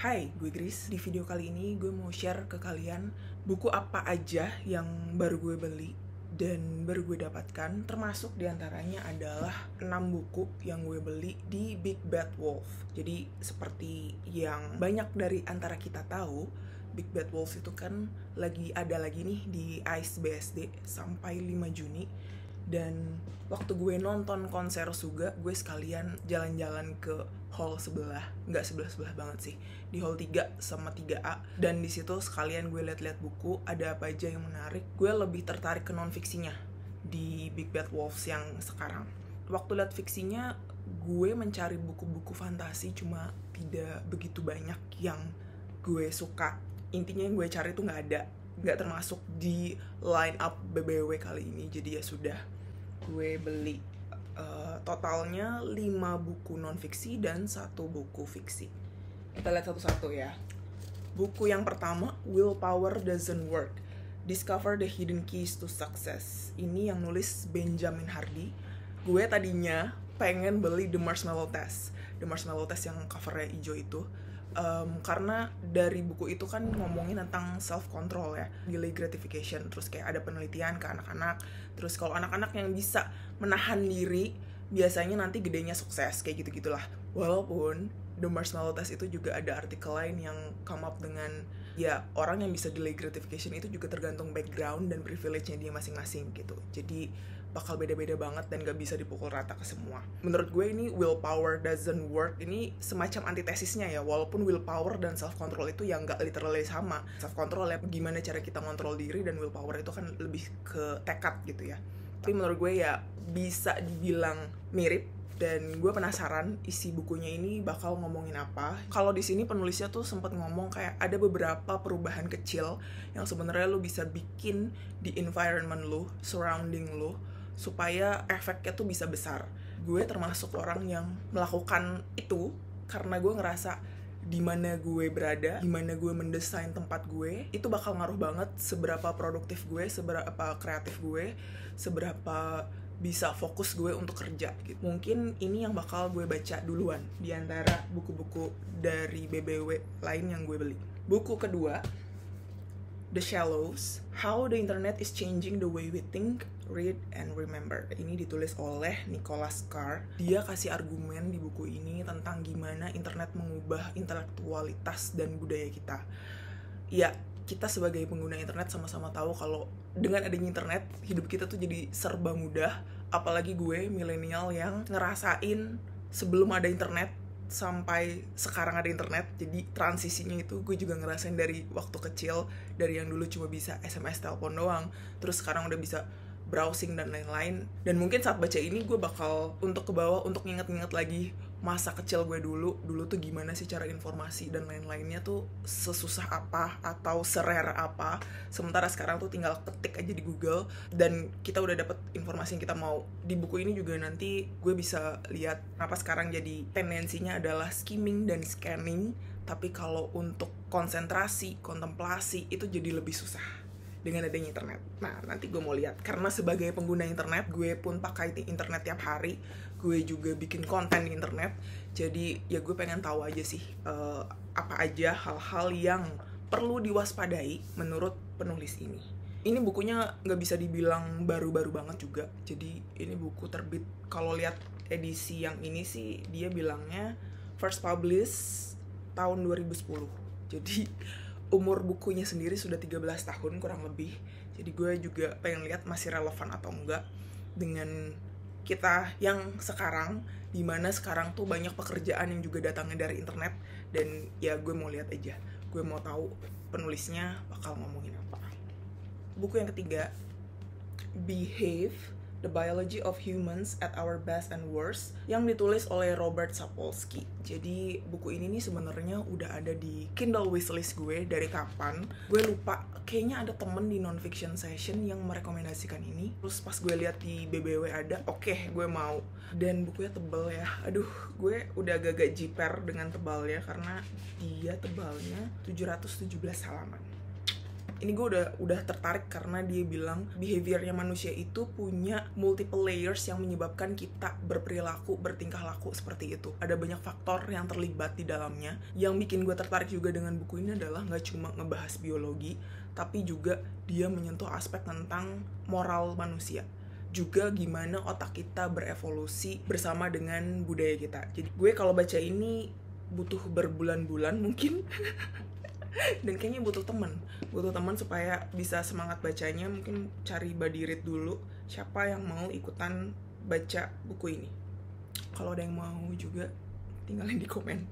Hai, gue Grace. Di video kali ini gue mau share ke kalian buku apa aja yang baru gue beli dan baru gue dapatkan. Termasuk diantaranya adalah 6 buku yang gue beli di Big Bad Wolf. Jadi seperti yang banyak dari antara kita tahu, Big Bad Wolf itu kan lagi nih di ICE BSD sampai 5 Juni. Dan waktu gue nonton konser Suga, gue sekalian jalan-jalan ke hall sebelah, nggak sebelah banget sih, di hall 3 sama 3A. Dan di situ sekalian gue liat-liat buku, ada apa aja yang menarik. Gue lebih tertarik ke non-fiksinya di Big Bad Wolves yang sekarang. Waktu liat fiksinya, gue mencari buku-buku fantasi, cuma tidak begitu banyak yang gue suka. Intinya yang gue cari tuh nggak termasuk di line up BBW kali ini. Jadi ya sudah, gue beli totalnya 5 buku non-fiksi dan 1 buku fiksi. Kita lihat satu-satu ya. Buku yang pertama, Willpower Doesn't Work, Discover the Hidden Keys to Success. Ini yang nulis Benjamin Hardy. Gue tadinya pengen beli The Marshmallow Test yang covernya hijau itu. Karena dari buku itu kan ngomongin tentang self control ya, delay gratification, terus kayak ada penelitian ke anak-anak, terus kalau anak-anak yang bisa menahan diri biasanya nanti gedenya sukses, kayak gitu-gitulah. Walaupun The Marshmallow Test itu juga ada artikel lain yang come up dengan ya orang yang bisa delay gratification itu juga tergantung background dan privilege-nya dia masing-masing gitu. Jadi bakal beda-beda banget dan gak bisa dipukul rata ke semua. Menurut gue ini Willpower Doesn't Work ini semacam antitesisnya ya, walaupun willpower dan self-control itu yang gak literally sama. Self-control ya gimana cara kita kontrol diri, dan willpower itu kan lebih ke tekad gitu ya. Tapi menurut gue ya bisa dibilang mirip, dan gue penasaran isi bukunya ini bakal ngomongin apa. Kalau di sini penulisnya tuh sempat ngomong kayak ada beberapa perubahan kecil yang sebenarnya lu bisa bikin di environment lu, surrounding lu, supaya efeknya tuh bisa besar. Gue termasuk orang yang melakukan itu karena gue ngerasa di mana gue berada, di mana gue mendesain tempat gue, itu bakal ngaruh banget seberapa produktif gue, seberapa kreatif gue, seberapa bisa fokus gue untuk kerja gitu. Mungkin ini yang bakal gue baca duluan di antara buku-buku dari BBW lain yang gue beli. Buku kedua, The Shallows, How the Internet is Changing the Way We Think, Read and Remember. Ini ditulis oleh Nicholas Carr. Dia kasih argumen di buku ini tentang gimana internet mengubah intelektualitas dan budaya kita. Ya, kita sebagai pengguna internet sama-sama tahu kalau dengan adanya internet, hidup kita tuh jadi serba mudah. Apalagi gue, milenial yang ngerasain sebelum ada internet sampai sekarang ada internet. Jadi transisinya itu gue juga ngerasain dari waktu kecil, dari yang dulu cuma bisa SMS telepon doang, terus sekarang udah bisa browsing dan lain-lain. Dan mungkin saat baca ini gue bakal untuk ke bawah untuk nginget-nginget lagi masa kecil gue dulu tuh gimana sih cara informasi dan lain-lainnya tuh sesusah apa atau serare apa. Sementara sekarang tuh tinggal ketik aja di Google dan kita udah dapet informasi yang kita mau. Di buku ini juga nanti gue bisa lihat kenapa sekarang jadi tendensinya adalah skimming dan scanning, tapi kalau untuk konsentrasi, kontemplasi itu jadi lebih susah dengan adanya internet. Nah, nanti gue mau lihat. Karena sebagai pengguna internet, gue pun pakai internet tiap hari. Gue juga bikin konten di internet. Jadi, ya gue pengen tahu aja sih apa aja hal-hal yang perlu diwaspadai menurut penulis ini. Ini bukunya nggak bisa dibilang baru-baru banget juga. Jadi, ini buku terbit. Kalau lihat edisi yang ini sih, dia bilangnya first published tahun 2010. Jadi umur bukunya sendiri sudah 13 tahun kurang lebih. Jadi gue juga pengen lihat masih relevan atau enggak dengan kita yang sekarang, dimana sekarang tuh banyak pekerjaan yang juga datangnya dari internet. Dan ya gue mau lihat aja, gue mau tahu penulisnya bakal ngomongin apa. Buku yang ketiga, Behave, The Biology of Humans at Our Best and Worst, yang ditulis oleh Robert Sapolsky. Jadi buku ini nih sebenarnya udah ada di Kindle wishlist gue dari kapan. Gue lupa, kayaknya ada temen di nonfiction session yang merekomendasikan ini. Terus pas gue lihat di BBW ada, oke, gue mau. Dan bukunya tebal ya. Aduh, gue udah agak-agak jiper dengan tebalnya karena dia tebalnya 717 halaman. Ini gue udah tertarik karena dia bilang behaviornya manusia itu punya multiple layers yang menyebabkan kita bertingkah laku seperti itu. Ada banyak faktor yang terlibat di dalamnya. Yang bikin gue tertarik juga dengan buku ini adalah nggak cuma ngebahas biologi, tapi juga dia menyentuh aspek tentang moral manusia, juga gimana otak kita berevolusi bersama dengan budaya kita. Jadi gue kalau baca ini butuh berbulan-bulan mungkin dan kayaknya butuh teman supaya bisa semangat bacanya. Mungkin cari buddy read dulu, siapa yang mau ikutan baca buku ini. Kalau ada yang mau juga tinggalin di komen.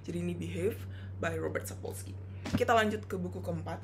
Jadi ini Behave by Robert Sapolsky. Kita lanjut ke buku keempat,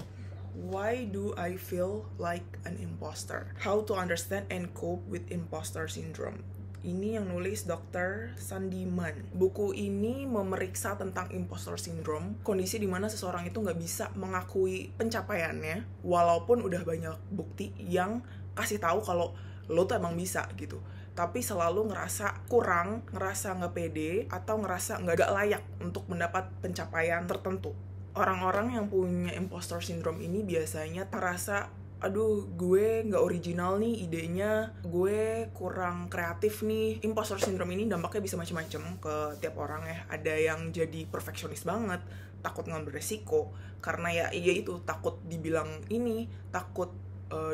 Why Do I Feel Like an Imposter? How to Understand and Cope with Imposter Syndrome. Ini yang nulis Dr. Sandi Mann. Buku ini memeriksa tentang imposter syndrome, kondisi di mana seseorang itu nggak bisa mengakui pencapaiannya, walaupun udah banyak bukti yang kasih tahu kalau lo tuh emang bisa gitu. Tapi selalu ngerasa kurang, ngerasa nggak pede, atau ngerasa nggak layak untuk mendapat pencapaian tertentu. Orang-orang yang punya imposter syndrome ini biasanya terasa, aduh gue nggak original nih idenya, gue kurang kreatif nih. Imposter syndrome ini dampaknya bisa macam-macam ke tiap orang ya. Ada yang jadi perfeksionis banget, takut ngambil resiko karena ya itu takut dibilang ini, takut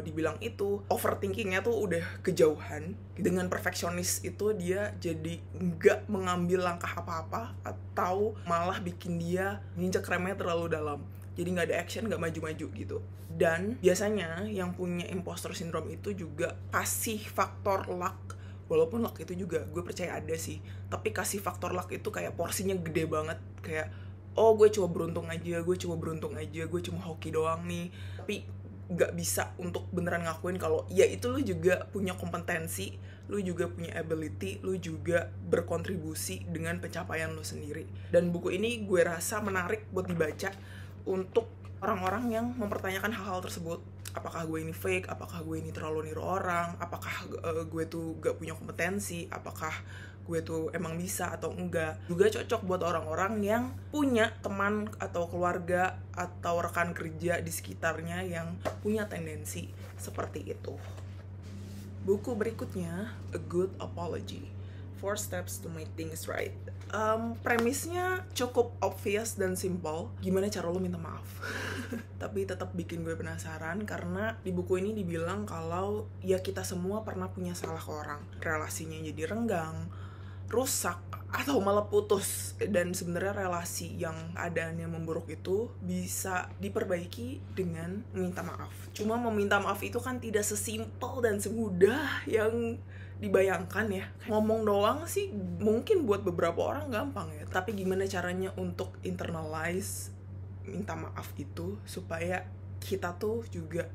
dibilang itu. Overthinkingnya tuh udah kejauhan. Dengan perfeksionis itu dia jadi nggak mengambil langkah apa-apa, atau malah bikin dia nginjek remnya terlalu dalam. Jadi nggak ada action, nggak maju-maju gitu. Dan biasanya yang punya imposter syndrome itu juga kasih faktor luck. Walaupun luck itu juga gue percaya ada sih, tapi kasih faktor luck itu kayak porsinya gede banget. Kayak, oh gue cuma beruntung aja, gue cuma hoki doang nih. Tapi nggak bisa untuk beneran ngakuin kalau ya itu lu juga punya kompetensi, lu juga punya ability, lu juga berkontribusi dengan pencapaian lu sendiri. Dan buku ini gue rasa menarik buat dibaca untuk orang-orang yang mempertanyakan hal-hal tersebut. Apakah gue ini fake? Apakah gue ini terlalu niru orang? Apakah gue tuh gak punya kompetensi? Apakah gue tuh emang bisa atau enggak? Juga cocok buat orang-orang yang punya teman atau keluarga atau rekan kerja di sekitarnya yang punya tendensi seperti itu. Buku berikutnya, A Good Apology, 4 Steps to Make Things Right. Premisnya cukup obvious dan simple, gimana cara lo minta maaf. Tapi tetap bikin gue penasaran karena di buku ini dibilang kalau ya kita semua pernah punya salah ke orang, relasinya jadi renggang, rusak, atau malah putus. Dan sebenarnya relasi yang keadaannya memburuk itu bisa diperbaiki dengan meminta maaf. Cuma meminta maaf itu kan tidak sesimpel dan semudah yang dibayangkan ya. Ngomong doang sih mungkin buat beberapa orang gampang ya, tapi gimana caranya untuk internalize minta maaf itu supaya kita tuh juga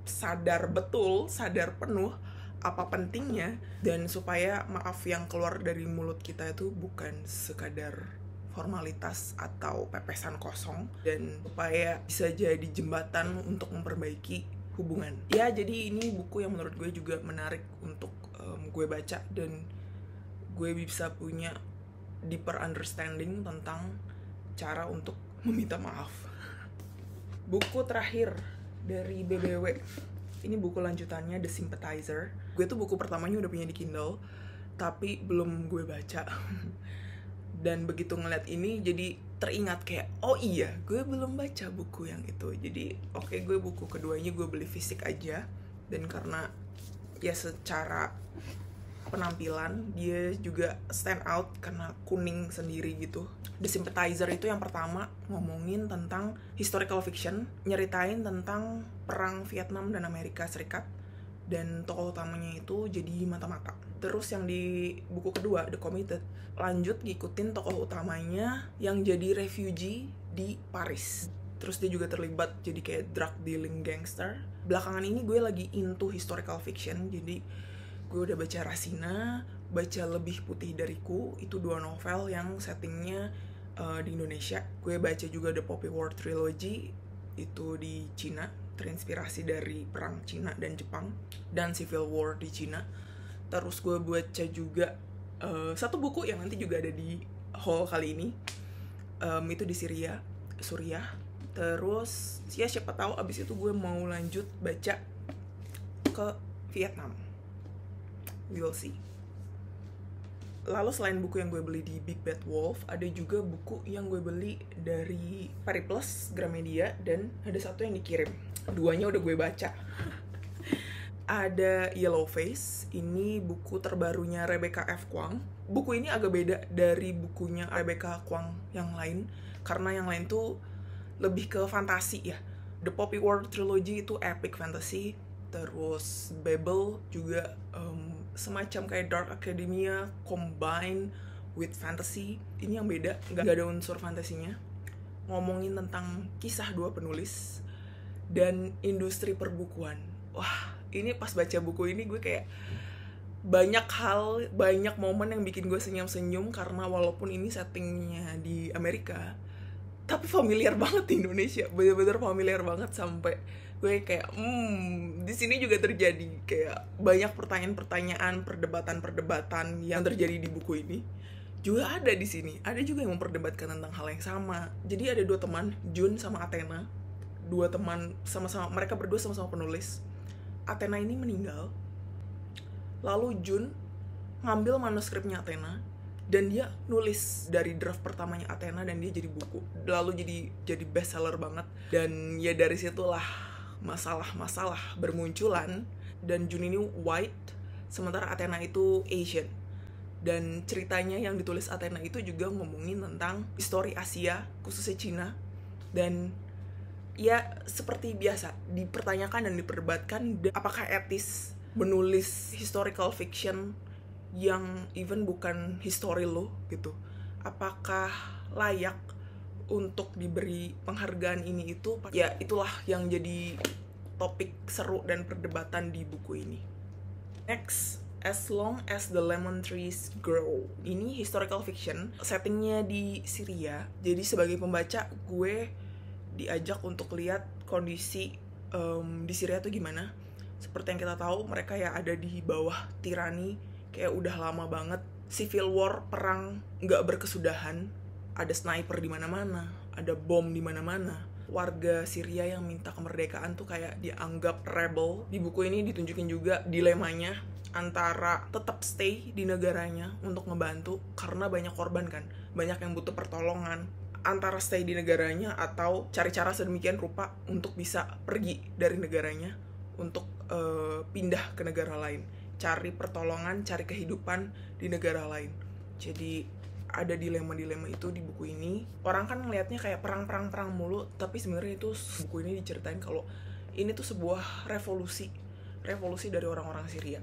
sadar betul, sadar penuh apa pentingnya, dan supaya maaf yang keluar dari mulut kita itu bukan sekadar formalitas atau pepesan kosong, dan supaya bisa jadi jembatan untuk memperbaiki hubungan. Ya, jadi ini buku yang menurut gue juga menarik untuk gue baca, dan gue bisa punya deeper understanding tentang cara untuk meminta maaf. Buku terakhir dari BBW, ini buku lanjutannya, The Sympathizer. Gue tuh buku pertamanya udah punya di Kindle, tapi belum gue baca. Dan begitu ngeliat ini jadi teringat kayak, oh iya gue belum baca buku yang itu. Jadi oke, gue buku keduanya gue beli fisik aja. Dan karena ya secara penampilan dia juga stand out karena kuning sendiri gitu. The Sympathizer itu yang pertama ngomongin tentang historical fiction, nyeritain tentang perang Vietnam dan Amerika Serikat, dan tokoh utamanya itu jadi mata-mata. Terus yang di buku kedua, The Committed, lanjut ngikutin tokoh utamanya yang jadi refugee di Paris. Terus dia juga terlibat jadi kayak drug dealing gangster. Belakangan ini gue lagi into historical fiction, jadi gue udah baca Rasina, baca Lebih Putih Dariku, itu 2 novel yang settingnya di Indonesia. Gue baca juga The Poppy War Trilogy, itu di Cina, terinspirasi dari perang Cina dan Jepang, dan Civil War di Cina. Terus gue baca juga satu buku yang nanti juga ada di haul kali ini, itu di Suriah, Terus ya siapa tahu abis itu gue mau lanjut baca ke Vietnam. We will see. Lalu selain buku yang gue beli di Big Bad Wolf, ada juga buku yang gue beli dari Periplus, Gramedia, dan ada satu yang dikirim. Duanya udah gue baca. Ada Yellowface, ini buku terbarunya Rebecca F. Kuang. Buku ini agak beda dari bukunya Rebecca Kuang yang lain, karena yang lain tuh lebih ke fantasi ya. The Poppy War Trilogy itu epic fantasy, terus Babel juga semacam kayak Dark Academia combine with fantasy. Ini yang beda, nggak ada unsur fantasinya. Ngomongin tentang kisah dua penulis dan industri perbukuan. Wah, ini pas baca buku ini gue kayak banyak hal, banyak momen yang bikin gue senyum-senyum, karena walaupun ini settingnya di Amerika, tapi familiar banget di Indonesia, bener-bener familiar banget, sampai gue kayak di sini juga terjadi kayak banyak pertanyaan-pertanyaan, perdebatan-perdebatan yang terjadi di buku ini juga ada di sini. Ada juga yang memperdebatkan tentang hal yang sama. Jadi ada dua teman, Jun sama Athena, dua teman sama-sama, mereka berdua sama-sama penulis. Athena ini meninggal, lalu Jun ngambil manuskripnya Athena dan dia nulis dari draft pertamanya Athena, dan dia jadi buku, lalu jadi bestseller banget. Dan ya dari situlah masalah-masalah bermunculan. Dan Jun ini white, sementara Athena itu Asian. Dan ceritanya yang ditulis Athena itu juga ngomongin tentang histori Asia, khususnya Cina. Dan ya seperti biasa, dipertanyakan dan diperdebatkan apakah etis menulis historical fiction yang even bukan history lo gitu. Apakah layak untuk diberi penghargaan ini itu? Ya itulah yang jadi topik seru dan perdebatan di buku ini. Next, As Long as the Lemon Trees Grow. Ini historical fiction, settingnya di Syria. Jadi sebagai pembaca gue diajak untuk lihat kondisi di Syria tuh gimana. Seperti yang kita tahu, mereka ya ada di bawah tirani kayak udah lama banget. Civil war, perang nggak berkesudahan. Ada sniper di mana-mana, ada bom di mana-mana. Warga Syria yang minta kemerdekaan tuh kayak dianggap rebel. Di buku ini ditunjukin juga dilemanya antara tetap stay di negaranya untuk ngebantu karena banyak korban kan, banyak yang butuh pertolongan, antara stay di negaranya atau cari cara sedemikian rupa untuk bisa pergi dari negaranya untuk pindah ke negara lain, cari pertolongan, cari kehidupan di negara lain. Jadi ada dilema-dilema itu di buku ini. Orang kan ngelihatnya kayak perang mulu, tapi sebenarnya itu buku ini diceritain kalau ini tuh sebuah revolusi dari orang-orang Syria.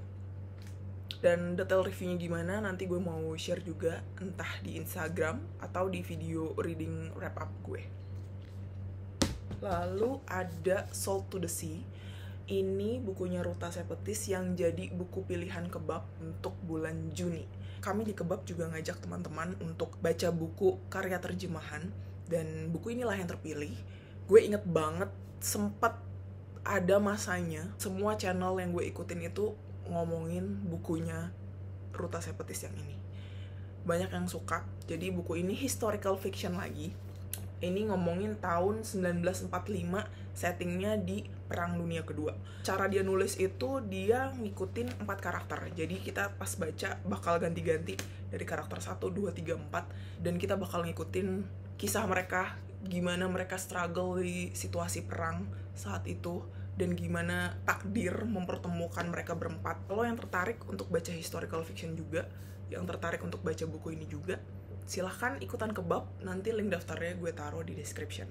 Dan detail reviewnya gimana nanti gue mau share juga, entah di Instagram atau di video reading wrap up gue. Lalu ada Salt to the Sea. Ini bukunya Ruta Sepetys yang jadi buku pilihan kebab untuk bulan Juni. Kami di Kebab juga ngajak teman-teman untuk baca buku karya terjemahan, dan buku inilah yang terpilih. Gue inget banget sempat ada masanya semua channel yang gue ikutin itu ngomongin bukunya Ruta Sepetys yang ini. Banyak yang suka. Jadi buku ini historical fiction lagi. Ini ngomongin tahun 1945, settingnya di Perang Dunia Kedua. Cara dia nulis itu dia ngikutin 4 karakter. Jadi kita pas baca bakal ganti-ganti dari karakter 1, 2, 3, 4. Dan kita bakal ngikutin kisah mereka, gimana mereka struggle di situasi perang saat itu, dan gimana takdir mempertemukan mereka berempat. Kalau yang tertarik untuk baca historical fiction juga, yang tertarik untuk baca buku ini juga, silahkan ikutan Kebab, nanti link daftarnya gue taruh di description.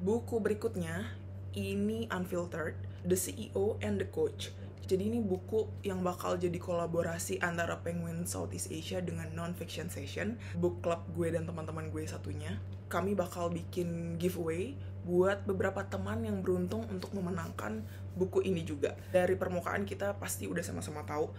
Buku berikutnya, ini Unfiltered, The CEO and the Coach. Jadi ini buku yang bakal jadi kolaborasi antara Penguin Southeast Asia dengan Non-Fiction Session, book club gue dan teman-teman gue satunya. Kami bakal bikin giveaway buat beberapa teman yang beruntung untuk memenangkan buku ini juga. Dari permukaan kita pasti udah sama-sama tahu,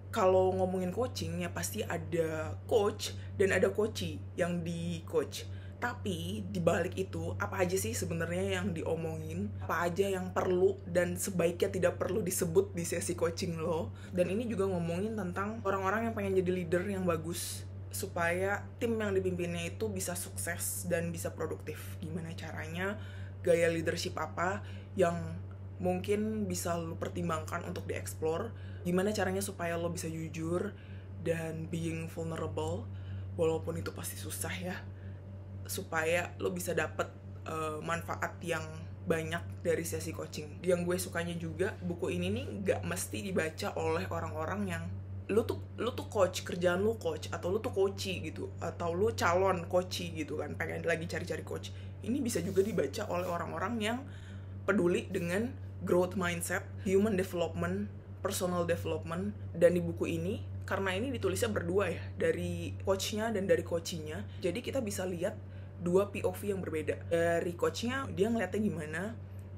kalau ngomongin coaching ya pasti ada coach dan ada coachee yang di coach. Tapi dibalik itu apa aja sih sebenarnya yang diomongin, apa aja yang perlu dan sebaiknya tidak perlu disebut di sesi coaching lo. Dan ini juga ngomongin tentang orang-orang yang pengen jadi leader yang bagus supaya tim yang dipimpinnya itu bisa sukses dan bisa produktif. Gimana caranya, gaya leadership apa yang mungkin bisa lo pertimbangkan untuk dieksplor. Gimana caranya supaya lo bisa jujur dan being vulnerable, walaupun itu pasti susah ya, supaya lo bisa dapet manfaat yang banyak dari sesi coaching. Yang gue sukanya juga, buku ini nih gak mesti dibaca oleh orang-orang yang lu tuh coach, kerjaan lu coach, atau lu tuh coachy gitu, atau lu calon coachy gitu kan, pengen lagi cari-cari coach. Ini bisa juga dibaca oleh orang-orang yang peduli dengan growth mindset, human development, personal development. Dan di buku ini, karena ini ditulisnya berdua ya, dari coachnya dan dari coachinya, jadi kita bisa lihat dua POV yang berbeda. Dari coachnya, dia ngeliatnya gimana,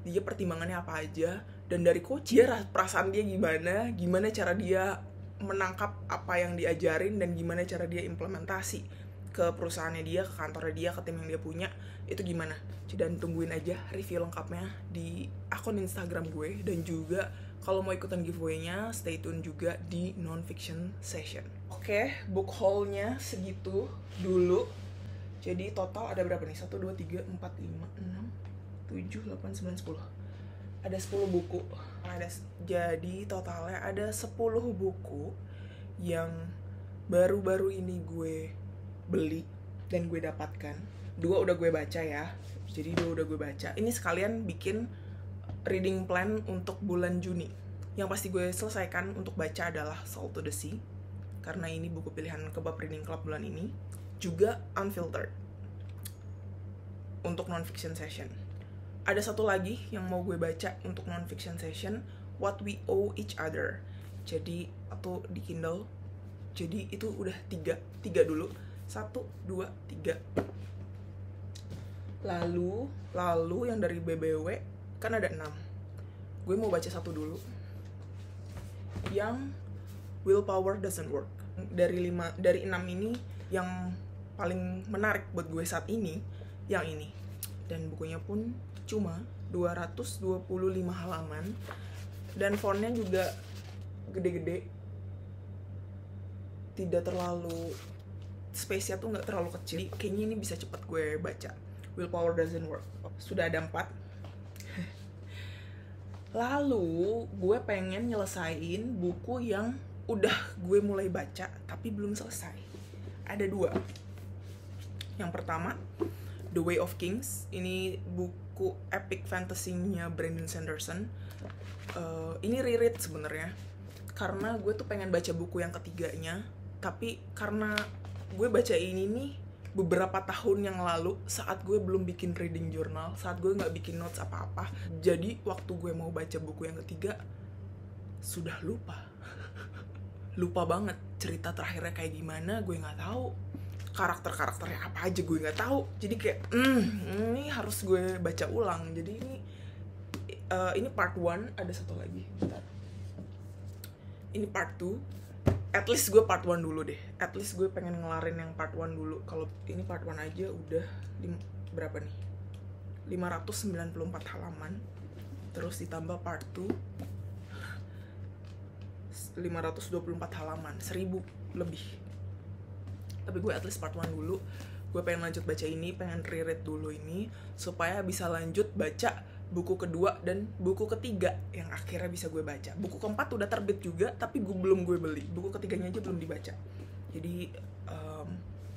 dia pertimbangannya apa aja, dan dari coach, dia perasaan dia gimana cara dia menangkap apa yang diajarin, dan gimana cara dia implementasi ke perusahaannya dia, ke kantornya dia, ke tim yang dia punya, itu gimana. Dan tungguin aja review lengkapnya di akun Instagram gue, dan juga kalau mau ikutan giveaway-nya, stay tune juga di non-fiction session. Oke, book haul-nya segitu dulu. Jadi total ada berapa nih? 1, 2, 3, 4, 5, 6, 7, 8, 9, 10. Ada 10 buku. Jadi totalnya ada 10 buku yang baru-baru ini gue beli dan gue dapatkan. 2 udah gue baca ya. Jadi 2 udah gue baca. Ini sekalian bikin reading plan untuk bulan Juni. Yang pasti gue selesaikan untuk baca adalah Salt to the Sea, karena ini buku pilihan Kebab Reading Club bulan ini. Juga Unfiltered untuk non-fiction session. Ada satu lagi yang mau gue baca untuk non-fiction session, What We Owe Each Other. Jadi atau di Kindle. Jadi itu udah 3 dulu. 1, 2, 3. Lalu yang dari BBW kan ada 6. Gue mau baca 1 dulu. Yang Willpower Doesn't Work. Dari 6 ini yang paling menarik buat gue saat ini yang ini. Dan bukunya pun cuma 225 halaman, dan fontnya juga gede-gede, tidak terlalu, space-nya tuh nggak terlalu kecil. Kayaknya ini bisa cepet gue baca. Willpower Doesn't Work. Sudah ada 4. Lalu gue pengen nyelesain buku yang udah gue mulai baca tapi belum selesai. Ada 2. Yang pertama, The Way of Kings. Ini buku epic fantasy-nya Brandon Sanderson. Ini reread sebenarnya, karena gue tuh pengen baca buku yang ketiganya. Tapi karena gue baca ini nih beberapa tahun yang lalu, saat gue belum bikin reading journal, saat gue nggak bikin notes apa-apa. Jadi waktu gue mau baca buku yang ketiga, sudah lupa. Lupa banget cerita terakhirnya kayak gimana, gue nggak tahu. Karakternya apa aja gue nggak tahu. Jadi kayak ini harus gue baca ulang. Jadi ini part 1. Ada satu lagi, bentar. Ini part 2. At least gue part 1 dulu deh. At least gue pengen ngelarin yang part 1 dulu. Kalau ini part 1 aja udah berapa nih? 594 halaman. Terus ditambah part 2 524 halaman, 1000 lebih. Tapi gue at least part 1 dulu. Gue pengen lanjut baca ini, pengen reread dulu ini, supaya bisa lanjut baca buku kedua dan buku ketiga yang akhirnya bisa gue baca. Buku keempat udah terbit juga, tapi belum gue beli. Buku ketiganya aja belum dibaca. Jadi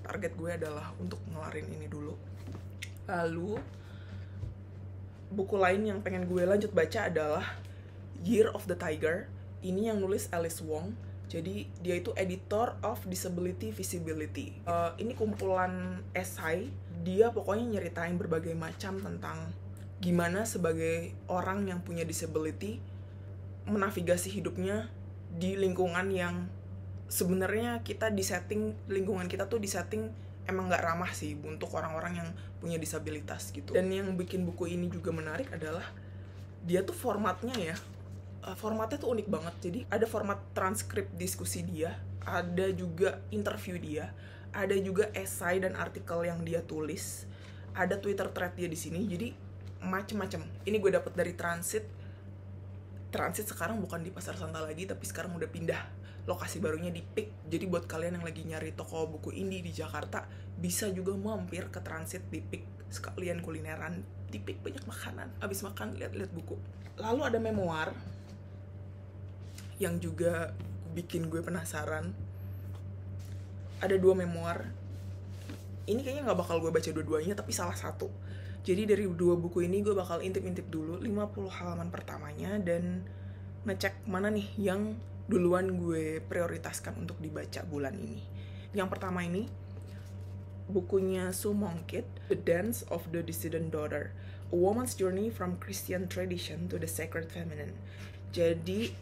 target gue adalah untuk ngelarin ini dulu. Lalu buku lain yang pengen gue lanjut baca adalah Year of the Tiger. Ini yang nulis Alice Wong. Jadi dia itu editor of Disability Visibility. Ini kumpulan esai. Dia pokoknya nyeritain berbagai macam tentang gimana sebagai orang yang punya disability menavigasi hidupnya di lingkungan yang sebenarnya kita disetting, lingkungan kita tuh disetting emang nggak ramah sih untuk orang-orang yang punya disabilitas gitu. Dan yang bikin buku ini juga menarik adalah dia tuh formatnya ya. Formatnya tuh unik banget. Jadi ada format transkrip diskusi dia, ada juga interview dia, ada juga esai dan artikel yang dia tulis, ada Twitter thread dia di sini. Jadi macem-macem. Ini gue dapet dari Transit sekarang bukan di Pasar Santa lagi, tapi sekarang udah pindah lokasi barunya di Pik. Jadi buat kalian yang lagi nyari toko buku indie di Jakarta, bisa juga mampir ke transit di Pik, sekalian kulineran di Pik, banyak makanan, abis makan lihat-lihat buku. Lalu ada memoir yang juga bikin gue penasaran. Ada 2 memoir. Ini kayaknya nggak bakal gue baca dua-duanya, tapi salah satu. Jadi dari 2 buku ini gue bakal intip-intip dulu 50 halaman pertamanya dan ngecek mana nih yang duluan gue prioritaskan untuk dibaca bulan ini. Yang pertama ini bukunya Sue Monk, The Dance of the Dissident Daughter, A Woman's Journey from Christian Tradition to the Sacred Feminine. Jadi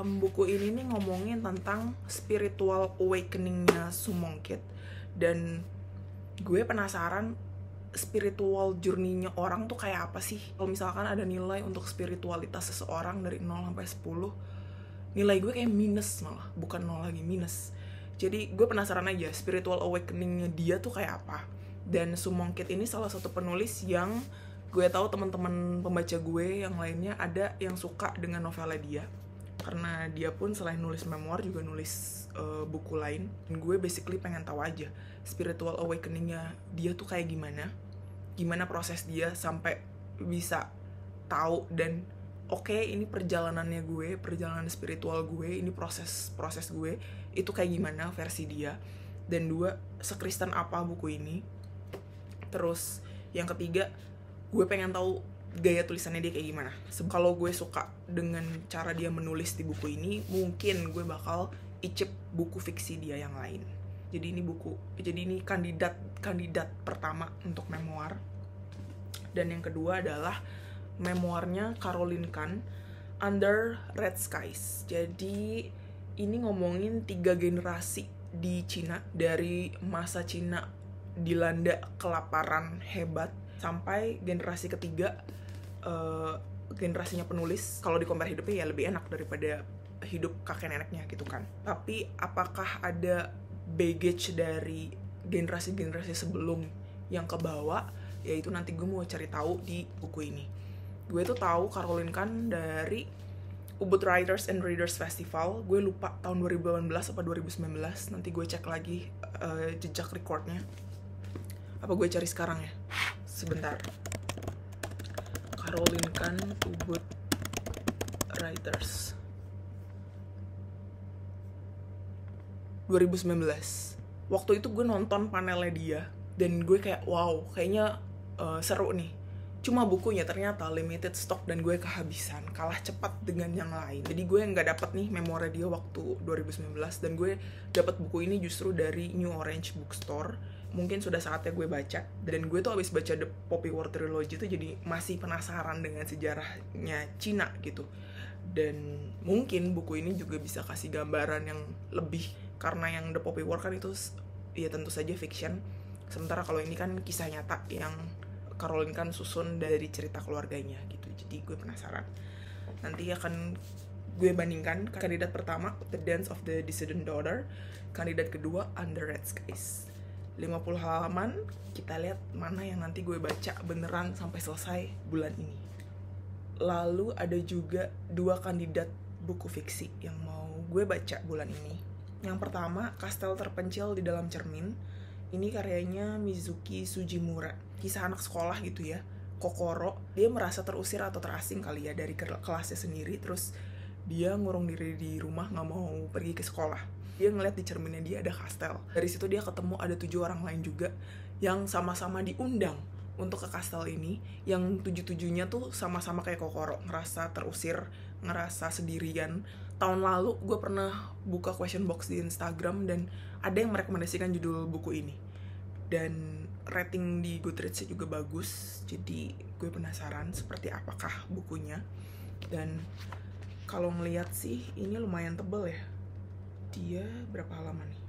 buku ini nih ngomongin tentang spiritual awakening-nya Sue Monk, dan gue penasaran spiritual journey-nya orang tuh kayak apa sih. Kalau misalkan ada nilai untuk spiritualitas seseorang dari 0 sampai 10, nilai gue kayak minus malah, bukan 0 lagi, minus. Jadi gue penasaran aja spiritual awakening-nya dia tuh kayak apa. Dan Sue Monk ini salah satu penulis yang gue tahu teman-teman pembaca gue yang lainnya ada yang suka dengan novelnya dia. Karena dia pun selain nulis memoir juga nulis buku lain. Dan gue basically pengen tahu aja spiritual awakening-nya dia tuh kayak gimana proses dia sampai bisa tahu dan oke, ini perjalanannya gue, perjalanan spiritual gue, ini proses gue itu kayak gimana versi dia. Dan 2, sekristen apa buku ini. Terus yang ketiga, gue pengen tahu gaya tulisannya dia kayak gimana. Kalau gue suka dengan cara dia menulis di buku ini, mungkin gue bakal icip buku fiksi dia yang lain. Jadi ini kandidat pertama untuk memoir. Dan yang kedua adalah memoirnya Caroline Khan, Under Red Skies. Jadi ini ngomongin 3 generasi di Cina, dari masa Cina dilanda kelaparan hebat sampai generasi ketiga, generasinya penulis. Kalau di compare hidupnya ya lebih enak daripada hidup kakek neneknya gitu kan. Tapi apakah ada baggage dari generasi-generasi sebelum yang kebawa, yaitu nanti gue mau cari tahu di buku ini. Gue tuh tahu Caroline Khan dari Ubud Writers and Readers Festival. Gue lupa tahun 2018 atau 2019. Nanti gue cek lagi jejak recordnya. Apa gue cari sekarang ya? Sebentar. Caroline Khan, Ubud Writers 2019. Waktu itu gue nonton panelnya dia dan gue kayak wow, kayaknya seru nih. Cuma bukunya ternyata limited stock dan gue kehabisan, kalah cepat dengan yang lain. Jadi gue nggak dapet nih memoir dia waktu 2019, dan gue dapet buku ini justru dari New Orange Bookstore. Mungkin sudah saatnya gue baca. Dan gue tuh abis baca The Poppy War Trilogy tuh jadi masih penasaran dengan sejarahnya Cina gitu. Dan mungkin buku ini juga bisa kasih gambaran yang lebih, karena yang The Poppy War kan itu ya tentu saja fiction. Sementara kalau ini kan kisah nyata yang Caroline Khan susun dari cerita keluarganya gitu. Jadi gue penasaran. Nanti akan gue bandingkan kandidat pertama The Dance of the Dissident Daughter, kandidat kedua Under Red Skies. 50 halaman, kita lihat mana yang nanti gue baca beneran sampai selesai bulan ini. Lalu ada juga 2 kandidat buku fiksi yang mau gue baca bulan ini. Yang pertama, Kastel Terpencil di Dalam Cermin. Ini karyanya Mizuki Sugimura. Kisah anak sekolah gitu ya. Kokoro, dia merasa terusir atau terasing kali ya dari kelasnya sendiri. Terus dia ngurung diri di rumah, gak mau pergi ke sekolah. Dia ngeliat di cerminnya dia ada kastel. Dari situ dia ketemu ada 7 orang lain juga yang sama-sama diundang untuk ke kastel ini. Yang 7-7-nya tuh sama-sama kayak Kokoro, ngerasa terusir, ngerasa sendirian. Tahun lalu gue pernah buka question box di Instagram dan ada yang merekomendasikan judul buku ini. Dan rating di Goodreads juga bagus, jadi gue penasaran seperti apakah bukunya. Dan kalau ngeliat sih ini lumayan tebel ya. Dia berapa halaman nih?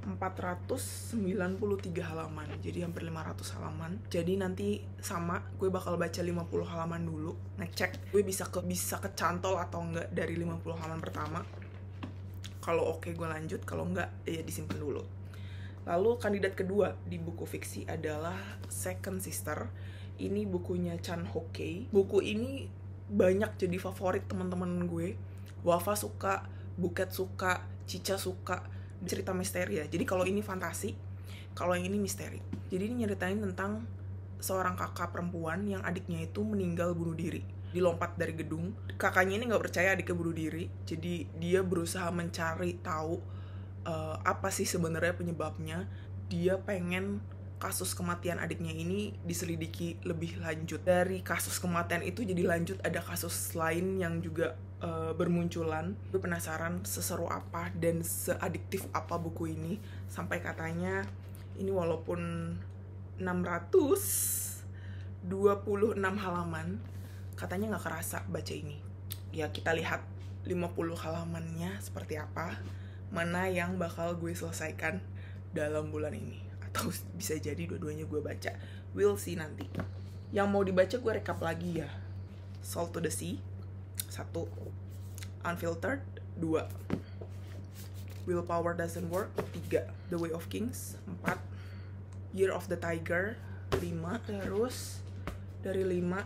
493 halaman, jadi hampir 500 halaman. Jadi nanti sama, gue bakal baca 50 halaman dulu, ngecek gue bisa kecantol atau enggak dari 50 halaman pertama. Kalau oke gue lanjut, kalau enggak ya disimpan dulu. Lalu kandidat kedua di buku fiksi adalah Second Sister. Ini bukunya Chan Ho-kei. Buku ini banyak jadi favorit teman-teman gue. Wafa suka, Buket suka, Cica suka cerita misteri ya. Jadi kalau ini fantasi, kalau yang ini misteri. Jadi ini nyeritain tentang seorang kakak perempuan yang adiknya itu meninggal bunuh diri, dilompat dari gedung. Kakaknya ini nggak percaya adiknya bunuh diri, jadi dia berusaha mencari tahu apa sih sebenarnya penyebabnya. Dia pengen kasus kematian adiknya ini diselidiki lebih lanjut. Dari kasus kematian itu jadi lanjut ada kasus lain yang juga bermunculan. Gue penasaran seseru apa dan seadiktif apa buku ini, sampai katanya ini walaupun 626 halaman, katanya nggak kerasa baca ini. Ya kita lihat 50 halamannya seperti apa, mana yang bakal gue selesaikan dalam bulan ini. Atau bisa jadi dua-duanya gue baca. We'll see nanti. Yang mau dibaca gue rekap lagi ya. Salt to the Sea 1, Unfiltered 2, Willpower Doesn't Work 3, The Way of Kings 4, Year of the Tiger 5. Terus dari 5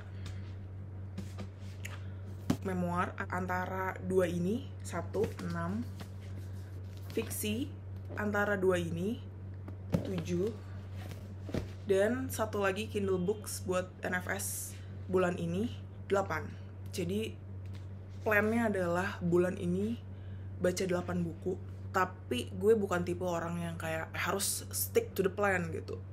memoir antara 2 ini 1, 6, fiksi antara 2 ini 7, dan satu lagi Kindle Books buat NFS bulan ini 8. Jadi plannya adalah bulan ini baca 8 buku. Tapi gue bukan tipe orang yang kayak harus stick to the plan gitu.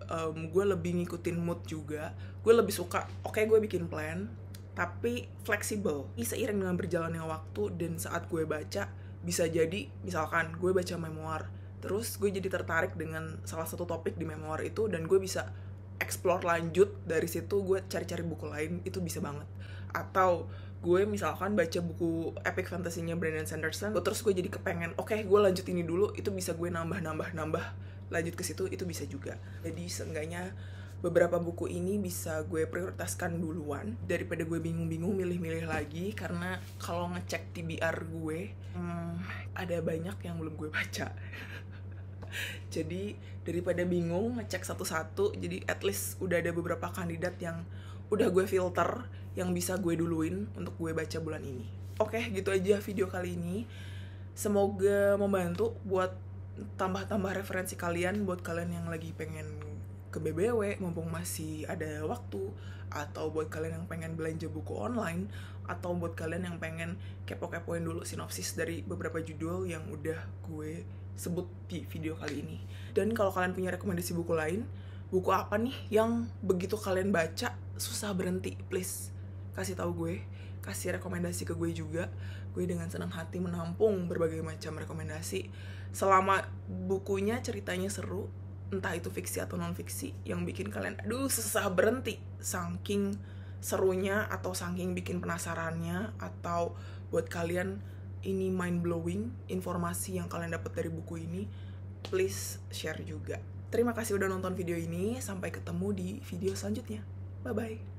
Gue lebih ngikutin mood juga. Gue lebih suka, oke, gue bikin plan, tapi fleksibel. Seiring dengan berjalannya waktu dan saat gue baca, bisa jadi misalkan gue baca memoir, terus gue jadi tertarik dengan salah satu topik di memoir itu, dan gue bisa explore lanjut dari situ, gue cari-cari buku lain, itu bisa banget. Atau gue misalkan baca buku epic fantasy-nya Brandon Sanderson, terus gue jadi kepengen, oke, gue lanjut ini dulu, itu bisa gue nambah lanjut ke situ, itu bisa juga. Jadi seenggaknya beberapa buku ini bisa gue prioritaskan duluan daripada gue bingung-bingung milih-milih lagi, karena kalau ngecek TBR gue ada banyak yang belum gue baca. Jadi daripada bingung ngecek satu-satu, jadi at least udah ada beberapa kandidat yang udah gue filter yang bisa gue duluin untuk gue baca bulan ini. Oke, gitu aja video kali ini. Semoga membantu buat tambah-tambah referensi kalian, buat kalian yang lagi pengen ke BBW mumpung masih ada waktu, atau buat kalian yang pengen belanja buku online, atau buat kalian yang pengen kepo-kepoin dulu sinopsis dari beberapa judul yang udah gue sebut di video kali ini. Dan kalau kalian punya rekomendasi buku lain, buku apa nih yang begitu kalian baca susah berhenti, please kasih tahu gue, kasih rekomendasi ke gue juga. Gue dengan senang hati menampung berbagai macam rekomendasi selama bukunya ceritanya seru, entah itu fiksi atau non fiksi, yang bikin kalian susah berhenti saking serunya, atau saking bikin penasarannya, atau buat kalian ini mind blowing informasi yang kalian dapat dari buku ini, please share juga. Terima kasih udah nonton video ini, sampai ketemu di video selanjutnya. Bye bye.